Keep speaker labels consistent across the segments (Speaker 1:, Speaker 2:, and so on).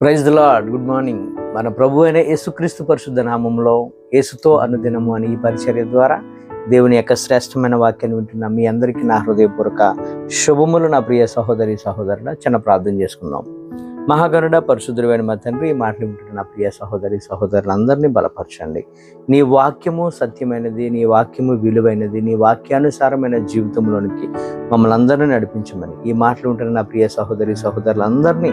Speaker 1: Praise the lord. Good morning. మన ప్రభు అయిన యేసుక్రీస్తు పరిశుద్ధ నామంలో యేసుతో అనుదినము అని ఈ పరిచర్య ద్వారా దేవుని యొక్క శ్రేష్టమైన వాక్యాన్ని వింటున్న మీ అందరికీ నా హృదయపూర్వక శుభములు. నా ప్రియ సహోదరి సహోదరుల చిన్న ప్రార్థన చేసుకుందాం. మహాగరుడ పరిశుద్ధుడైన మా తండ్రి, ఈ మాటలు వింటున్న నా ప్రియ సహోదరి సహోదరులందరినీ బలపరచండి. నీ వాక్యము సత్యమైనది, నీ వాక్యము విలువైనది, నీ వాక్యానుసారమైన జీవితంలోనికి మమ్మల్ని అందరినీ నడిపించమని ఈ మాటలు వింటున్న నా ప్రియ సహోదరి సహోదరులందరినీ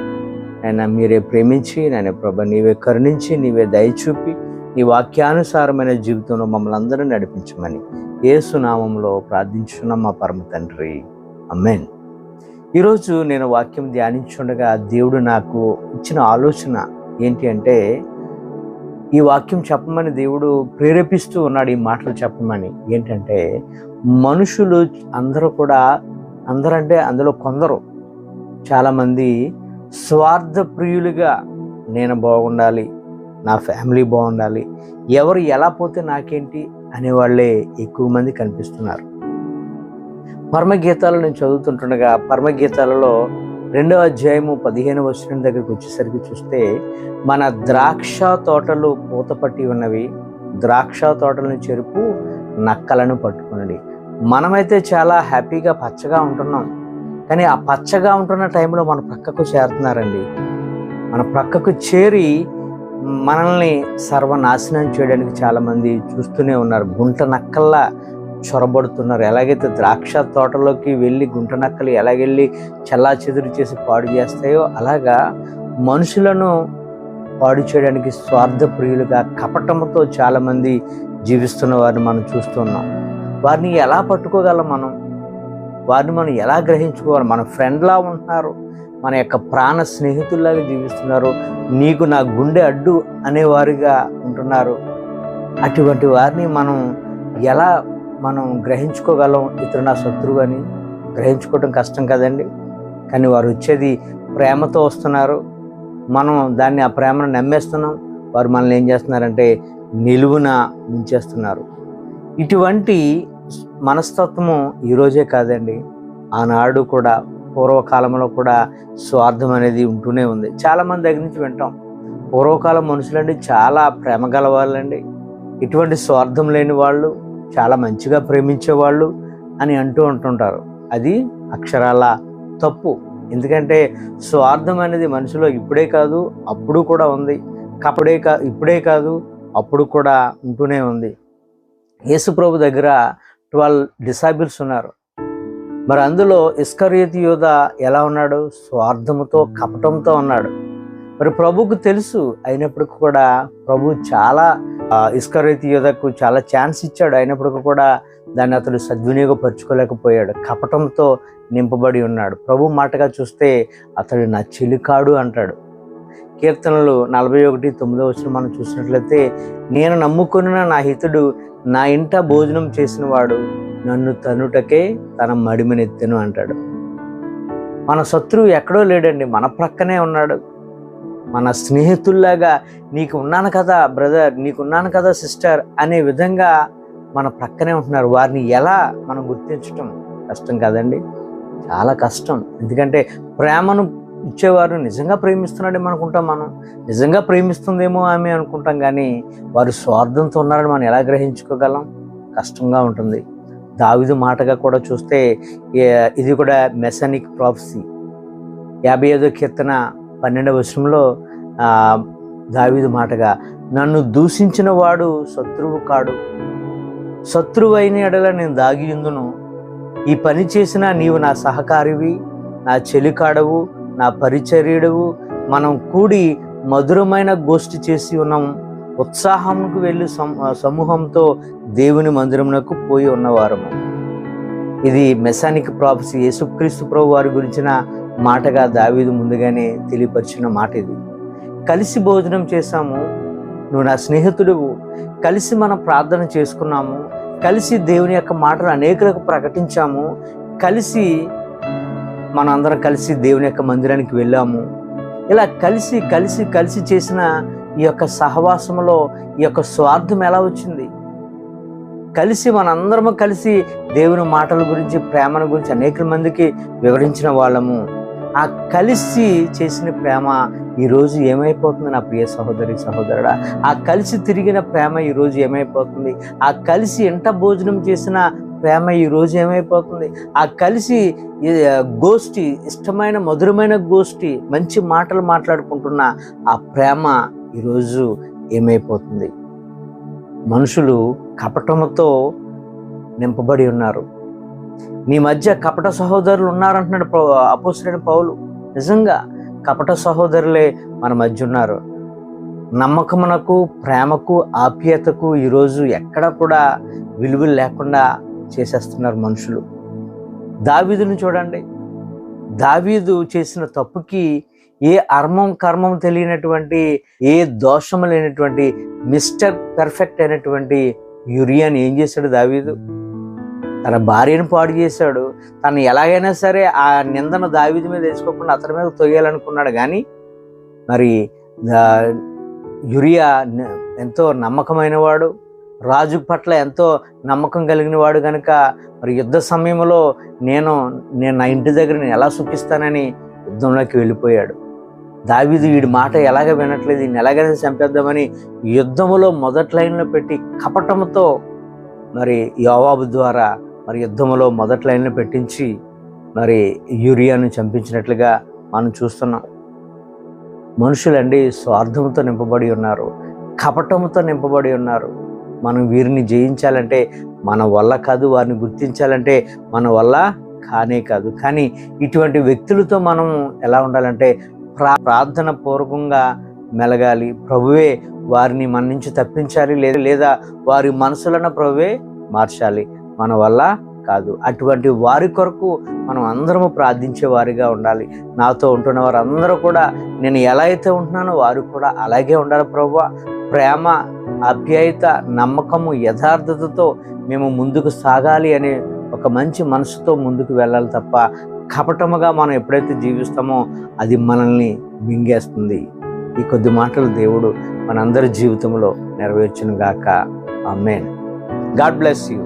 Speaker 1: ఆయన మీరే ప్రేమించి, నాయన ప్రభ నీవే కరుణించి, నీవే దయచూపి నీ వాక్యానుసారమైన జీవితంలో మమ్మల్ని అందరూ నడిపించమని యేసు నామంలో ప్రార్థించున్నాం మా పరమ తండ్రి. ఆమేన్. ఈరోజు నేను వాక్యం ధ్యానించుండగా దేవుడు నాకు ఇచ్చిన ఆలోచన ఏంటి అంటే, ఈ వాక్యం చెప్పమని దేవుడు ప్రేరేపిస్తూ ఉన్నాడు. ఈ మాటలు చెప్పమని ఏంటంటే, మనుషులు అందరూ కూడా, అందరంటే అందులో కొందరు చాలామంది స్వార్థ ప్రియులుగా నేను బాగుండాలి, నా ఫ్యామిలీ బాగుండాలి, ఎవరు ఎలా పోతే నాకేంటి అనేవాళ్ళే ఎక్కువ మంది కనిపిస్తున్నారు. పరమగీతాలు నేను చదువుతుంటుండగా పరమగీతాలలో 2వ అధ్యాయము 15వ వచనం దగ్గరికి వచ్చేసరికి చూస్తే, మన ద్రాక్ష తోటలు పూతపట్టి ఉన్నవి, ద్రాక్ష తోటలను చెరుపు నక్కలను పట్టుకున్నది. మనమైతే చాలా హ్యాపీగా పచ్చగా ఉంటున్నాం, కానీ ఆ పచ్చగా ఉంటున్న టైంలో మన ప్రక్కకు చేరుతున్నారండి. మన ప్రక్కకు చేరి మనల్ని సర్వనాశనం చేయడానికి చాలామంది చూస్తూనే ఉన్నారు. గుంట నక్కల్లా చొరబడుతున్నారు. ఎలాగైతే ద్రాక్ష తోటలోకి వెళ్ళి గుంట నక్కలు ఎలాగెళ్ళి చల్లా చెదురు చేసి పాడు చేస్తాయో, అలాగా మనుషులను పాడు చేయడానికి స్వార్థ ప్రియులుగా కపటంతో చాలామంది జీవిస్తున్న వారిని మనం చూస్తున్నాం. వారిని ఎలా పట్టుకోగలం మనం? వారిని మనం ఎలా గ్రహించుకోవాలి? మన ఫ్రెండ్లా ఉంటున్నారు, మన యొక్క ప్రాణ స్నేహితుల్లాగా జీవిస్తున్నారు, నీకు నా గుండె అడ్డు అనేవారిగా ఉంటున్నారు. అటువంటి వారిని ఎలా మనం గ్రహించుకోగలం? ఇతరు నా శత్రువు అని గ్రహించుకోవడం కష్టం కదండి. కానీ వారు వచ్చేది ప్రేమతో వస్తున్నారు, మనం ఆ ప్రేమను నమ్మేస్తున్నాం. వారు మనల్ని ఏం చేస్తున్నారంటే నిలువున ముంచేస్తున్నారు. ఇటువంటి మనస్తత్వము ఈరోజే కాదండి, ఆనాడు కూడా, పూర్వకాలంలో కూడా స్వార్థం అనేది ఉంటూనే ఉంది. చాలామంది దగ్గర నుంచి వింటాం, పూర్వకాలం మనుషులండి చాలా ప్రేమ గల వాళ్ళండి, ఇటువంటి స్వార్థం లేని వాళ్ళు, చాలా మంచిగా ప్రేమించేవాళ్ళు అని ఉంటుంటారు. అది అక్షరాల తప్పు. ఎందుకంటే స్వార్థం అనేది మనిషిలో ఇప్పుడే కాదు, అప్పుడు కూడా ఉంది. ఇప్పుడే కాదు, అప్పుడు కూడా ఉంటూనే ఉంది. యేసు ప్రభు దగ్గర 12 డిసైబుల్స్ ఉన్నారు. మరి అందులో ఇస్కరియోతు యూదా ఎలా ఉన్నాడు? స్వార్థముతో, కపటంతో ఉన్నాడు. మరి ప్రభుకు తెలుసు, అయినప్పటికీ కూడా ప్రభు చాలా ఇస్కరియోతు యూదాకు చాలా ఛాన్స్ ఇచ్చాడు. అయినప్పటికీ కూడా దాన్ని అతడు సద్వినియోగపరచుకోలేకపోయాడు. కపటంతో నింపబడి ఉన్నాడు. ప్రభు మాటగా చూస్తే అతడు నా చెలికాడు అంటాడు. కీర్తనలు 41:9 మనం చూసినట్లయితే, నేను నమ్ముకున్న నా హితుడు నా ఇంట భోజనం చేసిన వాడు నన్ను తనుటకే తన మడిమనెత్తెను అంటాడు. మన శత్రువు ఎక్కడో లేడండి, మన ప్రక్కనే ఉన్నాడు. మన స్నేహితుల్లాగా, నీకు ఉన్నాను కదా బ్రదర్, నీకున్నాను కదా సిస్టర్ అనే విధంగా మన ప్రక్కనే ఉంటున్నారు. వారిని ఎలా మనం గుర్తించటం కష్టం కదండి, చాలా కష్టం. ఎందుకంటే ప్రేమను ఇచ్చేవారు నిజంగా ప్రేమిస్తున్నాడేమో అనుకుంటాం, మనం నిజంగా ప్రేమిస్తుందేమో ఆమె అనుకుంటాం, కానీ వారు స్వార్థంతో ఉన్నారని మనం ఎలా గ్రహించుకోగలం? కష్టంగా ఉంటుంది. దావీదు మాటగా కూడా చూస్తే, ఇది కూడా మెసానిక్ ప్రాఫెసీ. 55వ కీర్తన 12వ వచనంలో దావీదు మాటగా, నన్ను దూషించిన వాడు శత్రువు కాడు, శత్రువు అయిన ఎడల నేను దాగియుందును, ఈ పని చేసినా నీవు నా సహకారివి, నా చెలికాడవు, నా పరిచర్యుడవు, మనం కూడి మధురమైన గోష్ఠి చేసి ఉన్నాం, ఉత్సాహంకు వెళ్ళి సమూహంతో దేవుని మందిరమునకు పోయి ఉన్నవారము. ఇది మెసానిక్ ప్రాఫెసీ. యేసుక్రీస్తు ప్రభు వారి గురించిన మాటగా దావీదు ముందుగానే తెలియపరిచిన మాట ఇది. కలిసి భోజనం చేశాము, నువ్వు నా స్నేహితుడువు, కలిసి మనం ప్రార్థన చేసుకున్నాము, కలిసి దేవుని యొక్క మాటలు అనేకులకు ప్రకటించాము, కలిసి మనందరం కలిసి దేవుని యొక్క మందిరానికి వెళ్ళాము. ఇలా కలిసి కలిసి కలిసి చేసిన ఈ యొక్క సహవాసంలో ఈ యొక్క స్వార్థం ఎలా వచ్చింది? కలిసి మనందరము కలిసి దేవుని మాటల గురించి, ప్రేమను గురించి అనేక మందికి వివరించిన వాళ్ళము. ఆ కలిసి చేసిన ప్రేమ ఈరోజు ఏమైపోతుంది నా ప్రియ సహోదరి సహోదరుడా? ఆ కలిసి తిరిగిన ప్రేమ ఈరోజు ఏమైపోతుంది? ఆ కలిసి ఎంత భోజనం చేసిన ప్రేమ ఈరోజు ఏమైపోతుంది? ఆ కలిసి గోష్ఠి, ఇష్టమైన మధురమైన గోష్ఠి, మంచి మాటలు మాట్లాడుకుంటున్న ఆ ప్రేమ ఈరోజు ఏమైపోతుంది? మనుషులు కపటముతో నింపబడి ఉన్నారు. నీ మధ్య కపట సహోదరులు ఉన్నారంటున్నాడు అపోస్తలుడైన పౌలు. నిజంగా కపట సహోదరులే మన మధ్య ఉన్నారు. నమ్మకమునకు, ప్రేమకు, ఆప్యాయతకు ఈరోజు ఎక్కడ కూడా విలువలు లేకుండా చేసేస్తున్నారు మనుషులు. దావీదుని చూడండి. దావీదు చేసిన తప్పుకి ఏ అర్మం కర్మం తెలియనటువంటి, ఏ దోషము లేనటువంటి మిస్టర్ పర్ఫెక్ట్ అయినటువంటి యూరియాని ఏం చేశాడు దావీదు? తన భార్యను పాడు చేశాడు. తను ఎలాగైనా సరే ఆ నిందను దావీదు మీద వేసుకోకుండా అతని మీద తొయ్యాలనుకున్నాడు. కానీ మరి యూరియా ఎంతో నమ్మకమైన వాడు, రాజు పట్ల ఎంతో నమ్మకం కలిగిన వాడు కనుక మరి యుద్ధ సమయంలో నేను నా ఇంటి దగ్గర నేను ఎలా సుఖిస్తానని యుద్ధంలోకి వెళ్ళిపోయాడు. దావీదు వీడి మాట ఎలాగ వినట్లేదు, ఈయన ఎలాగైనా చంపేద్దామని యుద్ధములో మొదటి లైన్లో పెట్టి కపటముతో మరి యోవాబు ద్వారా మరి యుద్ధములో మొదటి లైన్లో పెట్టించి మరి యూరియాను చంపించినట్లుగా మనం చూస్తున్నాం. మనుషులండి స్వార్థంతో నింపబడి ఉన్నారు, కపటముతో నింపబడి ఉన్నారు. మనం వీరిని జయించాలంటే మన వల్ల కాదు, వారిని గుర్తించాలంటే మన వల్ల కానే కాదు. కానీ ఇటువంటి వ్యక్తులతో మనం ఎలా ఉండాలంటే ప్రార్థన పూర్వకంగా మెలగాలి. ప్రభువే వారిని మన నుంచి తప్పించాలి, లేదా వారి మనసులను ప్రభువే మార్చాలి, మన వల్ల కాదు. అటువంటి వారి కొరకు మనం అందరము ప్రార్థించే వారిగా ఉండాలి. నాతో ఉంటున్న వారు అందరూ కూడా నేను ఎలా అయితే ఉంటున్నానో వారు కూడా అలాగే ఉండాలి ప్రభువా. ప్రేమ, ఆప్యాయత, నమ్మకము, యథార్థతతో మేము ముందుకు సాగాలి అనే ఒక మంచి మనసుతో ముందుకు వెళ్ళాలి తప్ప కపటముగా మనం ఎప్పుడైతే జీవిస్తామో అది మనల్ని మింగేస్తుంది. ఈ కొద్ది మాటలు దేవుడు మనందరి జీవితంలో నెరవేర్చును గాక. ఆమేన్. God bless you.